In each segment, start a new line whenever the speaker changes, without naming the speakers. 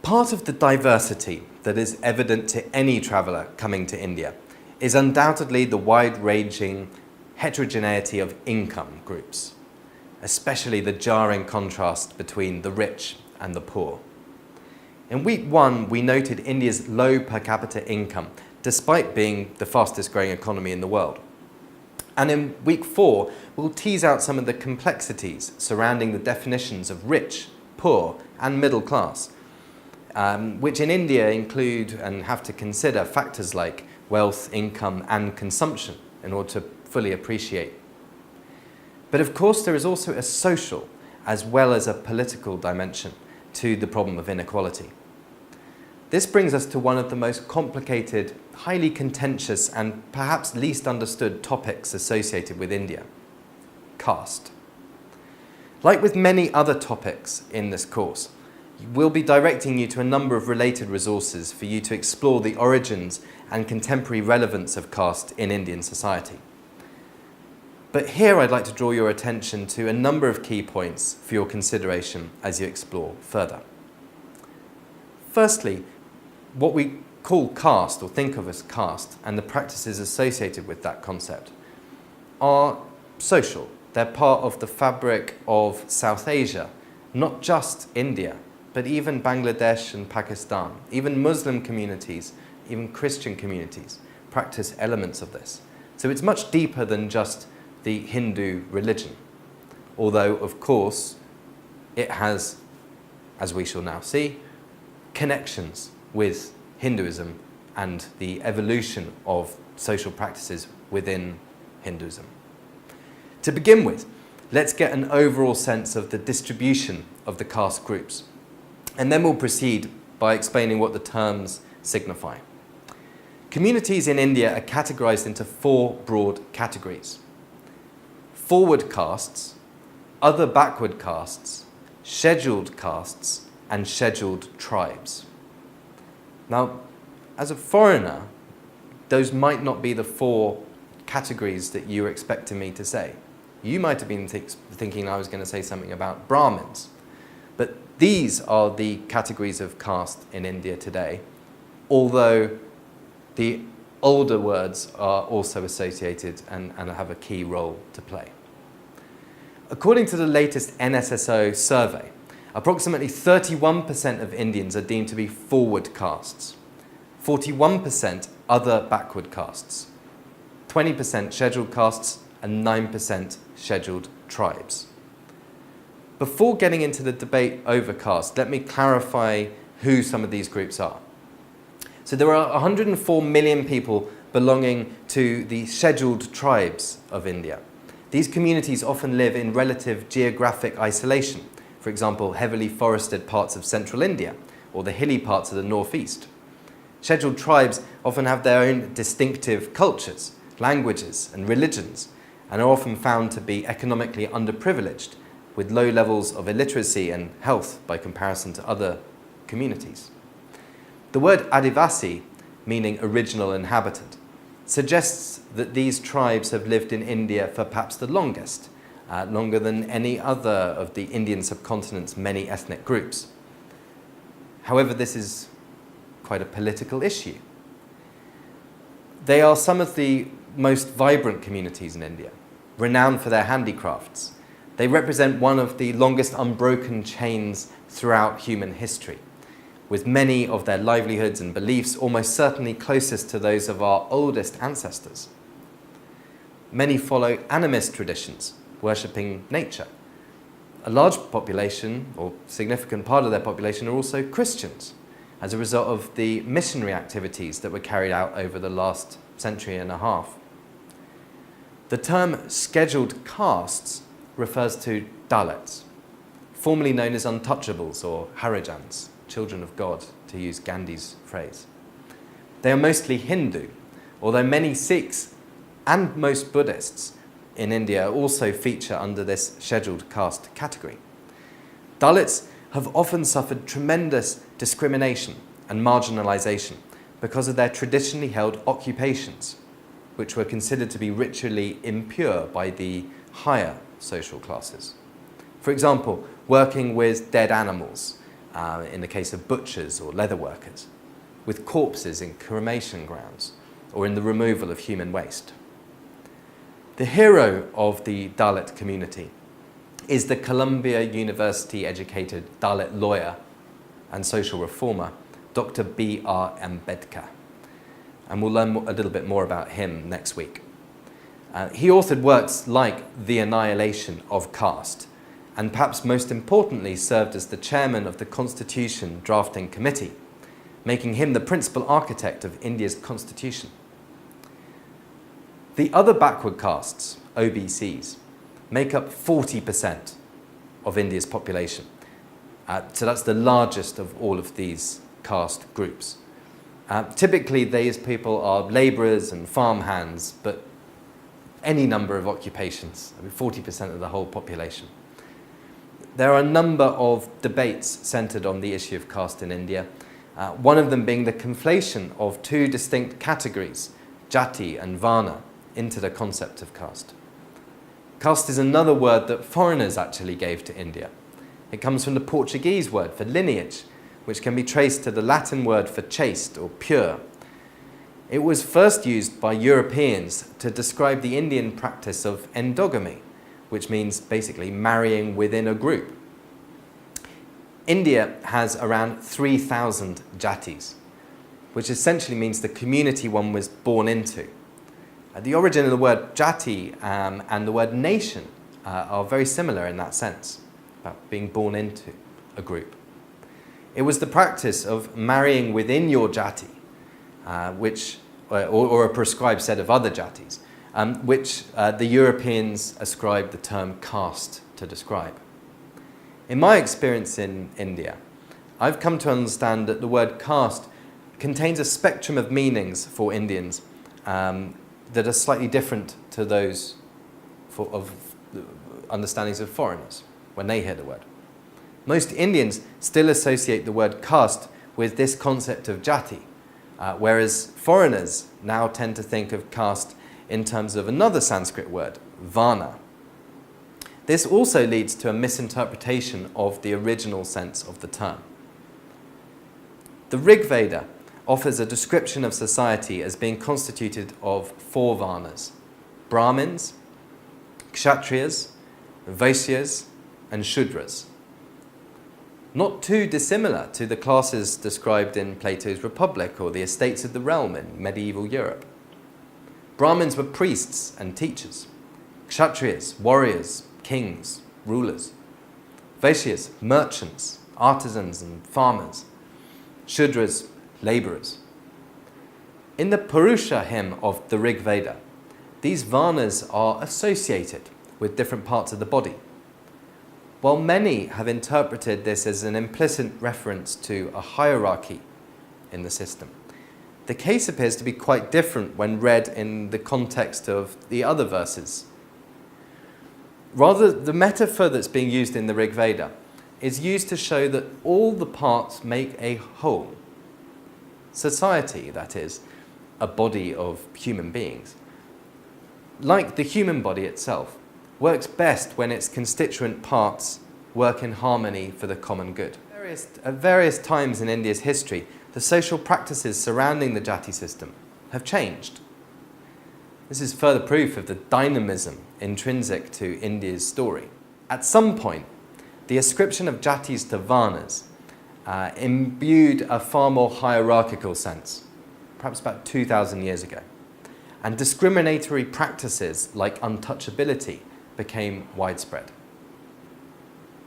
Part of the diversity that is evident to any traveller coming to India is undoubtedly the wide-ranging heterogeneity of income groups, especially the jarring contrast between the rich and the poor. In week 1, we noted India's low per capita income, despite being the fastest growing economy in the world. And in week 4, we'll tease out some of the complexities surrounding the definitions of rich, poor, and middle class, which in India include and have to consider factors like wealth, income, and consumption in order to fully appreciate. But of course, there is also a social as well as a political dimension to the problem of inequality. This brings us to one of the most complicated, highly contentious, and perhaps least understood topics associated with India: caste. Like with many other topics in this course, we'll be directing you to a number of related resources for you to explore the origins and contemporary relevance of caste in Indian society. But here I'd like to draw your attention to a number of key points for your consideration as you explore further. Firstly, what we call caste, or think of as caste, and the practices associated with that concept are social. They're part of the fabric of South Asia, not just India, but even Bangladesh and Pakistan. Even Muslim communities, even Christian communities practice elements of this. So it's much deeper than just the Hindu religion, although of course it has, as we shall now see, connections with Hinduism and the evolution of social practices within Hinduism. To begin with, let's get an overall sense of the distribution of the caste groups, and then we'll proceed by explaining what the terms signify. Communities in India are categorized into 4 broad categories: forward castes, other backward castes, scheduled castes, and scheduled tribes. Now, as a foreigner, those might not be the 4 categories that you were expecting me to say. You might have been thinking I was going to say something about Brahmins, but these are the categories of caste in India today, although the older words are also associated and have a key role to play. According to the latest NSSO survey, approximately 31% of Indians are deemed to be forward castes, 41% other backward castes, 20% scheduled castes, and 9% scheduled tribes. Before getting into the debate over caste, let me clarify who some of these groups are. So there are 104 million people belonging to the scheduled tribes of India. These communities often live in relative geographic isolation, for example, heavily forested parts of central India or the hilly parts of the northeast. Scheduled tribes often have their own distinctive cultures, languages, and religions, and are often found to be economically underprivileged, with low levels of illiteracy and health by comparison to other communities. The word Adivasi, meaning original inhabitant, suggests that these tribes have lived in India for perhaps the longest, longer than any other of the Indian subcontinent's many ethnic groups. However, this is quite a political issue. They are some of the most vibrant communities in India, renowned for their handicrafts. They represent one of the longest unbroken chains throughout human history, with many of their livelihoods and beliefs almost certainly closest to those of our oldest ancestors. Many follow animist traditions, worshipping nature. A large population, or significant part of their population, are also Christians, as a result of the missionary activities that were carried out over the last century and a half. The term scheduled castes refers to Dalits, formerly known as untouchables or Harijans, children of God, to use Gandhi's phrase. They are mostly Hindu, although many Sikhs and most Buddhists in India also feature under this scheduled caste category. Dalits have often suffered tremendous discrimination and marginalization because of their traditionally held occupations, which were considered to be ritually impure by the higher social classes. For example, working with dead animals, in the case of butchers or leather workers, with corpses in cremation grounds, or in the removal of human waste. The hero of the Dalit community is the Columbia University educated Dalit lawyer and social reformer, Dr. B.R. Ambedkar. And we'll learn a little bit more about him next week. He authored works like The Annihilation of Caste, and perhaps most importantly served as the chairman of the Constitution Drafting Committee, making him the principal architect of India's constitution. The other backward castes, OBCs, make up 40% of India's population. So that's the largest of all of these caste groups. Typically, these people are labourers and farmhands, but any number of occupations, 40% of the whole population. There are a number of debates centred on the issue of caste in India, one of them being the conflation of two distinct categories, jati and varna, into the concept of caste. Caste is another word that foreigners actually gave to India. It comes from the Portuguese word for lineage, which can be traced to the Latin word for chaste or pure. It was first used by Europeans to describe the Indian practice of endogamy, which means basically marrying within a group. India has around 3,000 jatis, which essentially means the community one was born into. The origin of the word jati and the word nation are very similar in that sense, about being born into a group. It was the practice of marrying within your jati, or a prescribed set of other jatis, which the Europeans ascribed the term caste to describe. In my experience in India, I've come to understand that the word caste contains a spectrum of meanings for Indians that are slightly different to those of understandings of foreigners when they hear the word. Most Indians still associate the word caste with this concept of jati, whereas foreigners now tend to think of caste in terms of another Sanskrit word, varna. This also leads to a misinterpretation of the original sense of the term. The Rig Veda offers a description of society as being constituted of 4 varnas: Brahmins, Kshatriyas, Vaishyas, and Shudras. Not too dissimilar to the classes described in Plato's Republic or the Estates of the Realm in medieval Europe. Brahmins were priests and teachers, Kshatriyas, warriors, kings, rulers, Vaishyas, merchants, artisans and farmers, Shudras, labourers. In the Purusha hymn of the Rig Veda, these varnas are associated with different parts of the body. While many have interpreted this as an implicit reference to a hierarchy in the system, the case appears to be quite different when read in the context of the other verses. Rather, the metaphor that's being used in the Rig Veda is used to show that all the parts make a whole. Society, that is, a body of human beings, like the human body itself, works best when its constituent parts work in harmony for the common good. At various times in India's history, the social practices surrounding the jati system have changed. This is further proof of the dynamism intrinsic to India's story. At some point, the ascription of jatis to varnas imbued a far more hierarchical sense, perhaps about 2,000 years ago, and discriminatory practices like untouchability became widespread.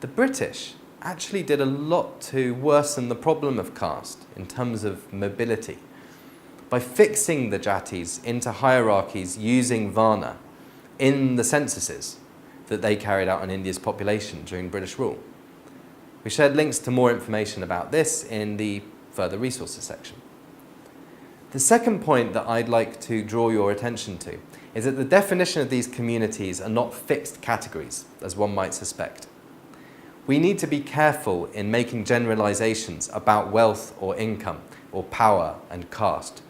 The British actually did a lot to worsen the problem of caste in terms of mobility by fixing the jatis into hierarchies using varna in the censuses that they carried out on India's population during British rule. We shared links to more information about this in the further resources section. The second point that I'd like to draw your attention to is that the definition of these communities are not fixed categories, as one might suspect. We need to be careful in making generalizations about wealth or income or power and caste.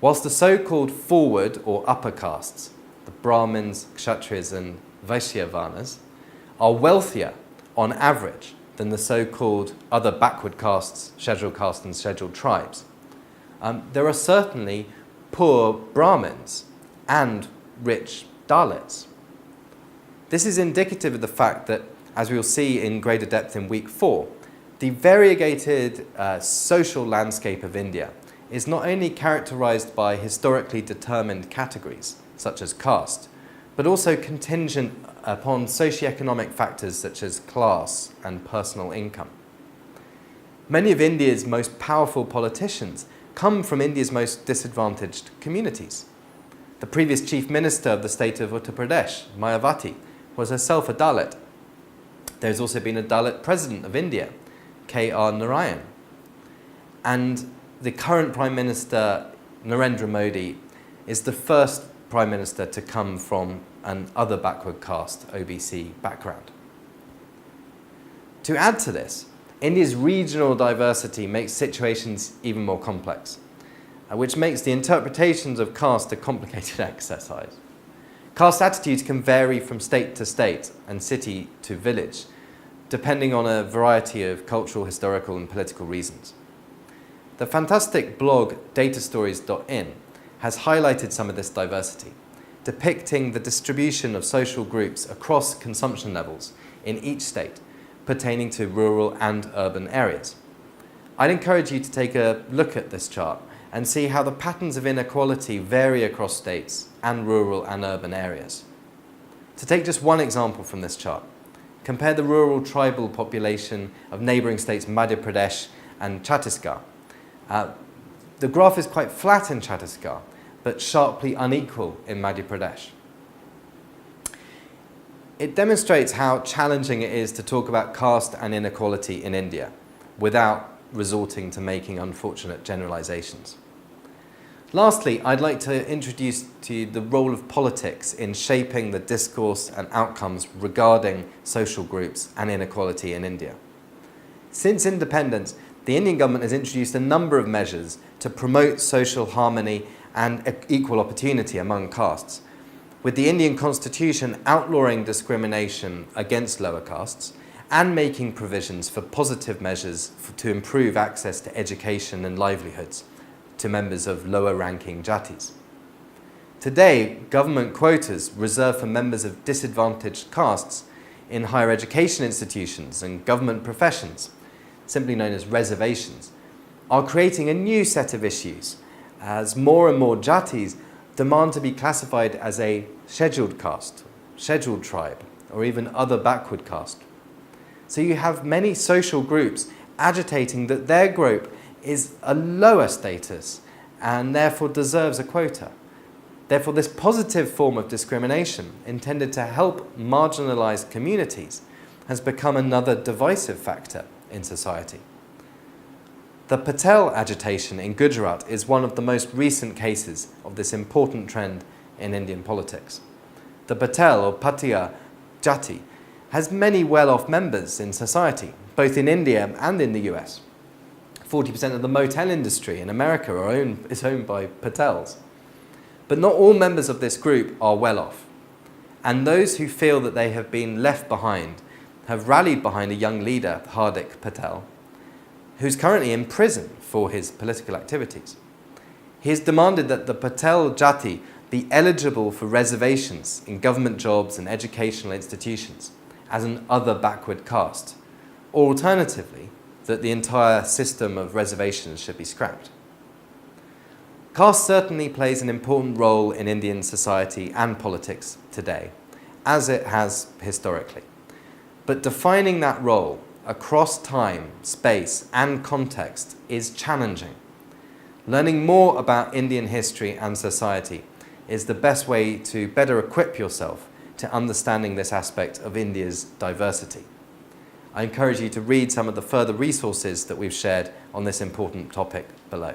Whilst the so-called forward or upper castes, the Brahmins, Kshatriyas and Vaishya varnas, are wealthier on average than the so-called other backward castes, scheduled castes and scheduled tribes. There are certainly poor Brahmins and rich Dalits. This is indicative of the fact that, as we will see in greater depth in week 4, the variegated social landscape of India is not only characterized by historically determined categories, such as caste, but also contingent upon socio-economic factors such as class and personal income. Many of India's most powerful politicians come from India's most disadvantaged communities. The previous Chief Minister of the state of Uttar Pradesh, Mayawati, was herself a Dalit. There's also been a Dalit President of India, K.R. Narayan. And the current Prime Minister, Narendra Modi, is the first Prime Minister to come from an other backward caste, OBC, background. To add to this, India's regional diversity makes situations even more complex, which makes the interpretations of caste a complicated exercise. Caste attitudes can vary from state to state and city to village, depending on a variety of cultural, historical, and political reasons. The fantastic blog datastories.in has highlighted some of this diversity, depicting the distribution of social groups across consumption levels in each state, pertaining to rural and urban areas. I'd encourage you to take a look at this chart and see how the patterns of inequality vary across states and rural and urban areas. To take just one example from this chart, compare the rural tribal population of neighbouring states Madhya Pradesh and Chhattisgarh. The graph is quite flat in Chhattisgarh, but sharply unequal in Madhya Pradesh. It demonstrates how challenging it is to talk about caste and inequality in India without resorting to making unfortunate generalizations. Lastly, I'd like to introduce to you the role of politics in shaping the discourse and outcomes regarding social groups and inequality in India. Since independence, the Indian government has introduced a number of measures to promote social harmony and equal opportunity among castes, with the Indian constitution outlawing discrimination against lower castes and making provisions for positive measures to improve access to education and livelihoods to members of lower-ranking jatis. Today, government quotas reserved for members of disadvantaged castes in higher education institutions and government professions, simply known as reservations, are creating a new set of issues as more and more jatis demand to be classified as a scheduled caste, scheduled tribe, or even other backward caste. So you have many social groups agitating that their group is a lower status and therefore deserves a quota. Therefore, this positive form of discrimination intended to help marginalized communities has become another divisive factor in society. The Patel agitation in Gujarat is one of the most recent cases of this important trend in Indian politics. The Patel or Patiya jati has many well-off members in society, both in India and in the US. 40% of the motel industry in America is owned by Patels. But not all members of this group are well-off. And those who feel that they have been left behind have rallied behind a young leader, Hardik Patel, who's currently in prison for his political activities. He has demanded that the Patel jati be eligible for reservations in government jobs and educational institutions as an other backward caste, or alternatively, that the entire system of reservations should be scrapped. Caste certainly plays an important role in Indian society and politics today, as it has historically. But defining that role across time, space, and context is challenging. Learning more about Indian history and society is the best way to better equip yourself to understanding this aspect of India's diversity. I encourage you to read some of the further resources that we've shared on this important topic below.